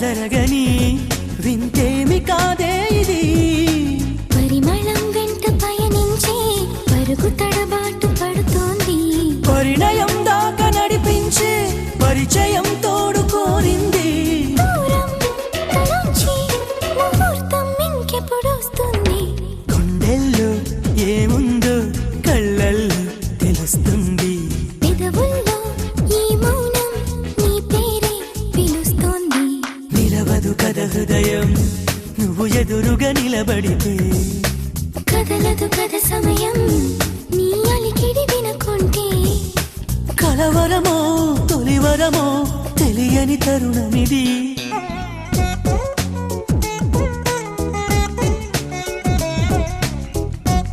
జరగని వింతేమి కాదే ఇది. పరిమళం వెంట పయనించే పరుగు తడబాటు పడుతోంది. పరిణయం దాకా నడిపించే పరిచయం తోడు కోరింది. దూరం తలొంచి ముహూర్తం ఇంకెప్పుడొస్తుంది. గుండెల్లో ఏముందో కళ్ళల్లో తెలుస్తుంది. పెదవుల్లో ఈ మౌనం నీ పేరే పిలుస్తోంది. నిలవదు కథ హృదయం నువ్వు ఎదురుగా నిలబడితే. కదలదు కథ సమయం నీ అలికిడి వినకుంటే. కలవరమో తొలివరమో తెలియని తరుణమిది.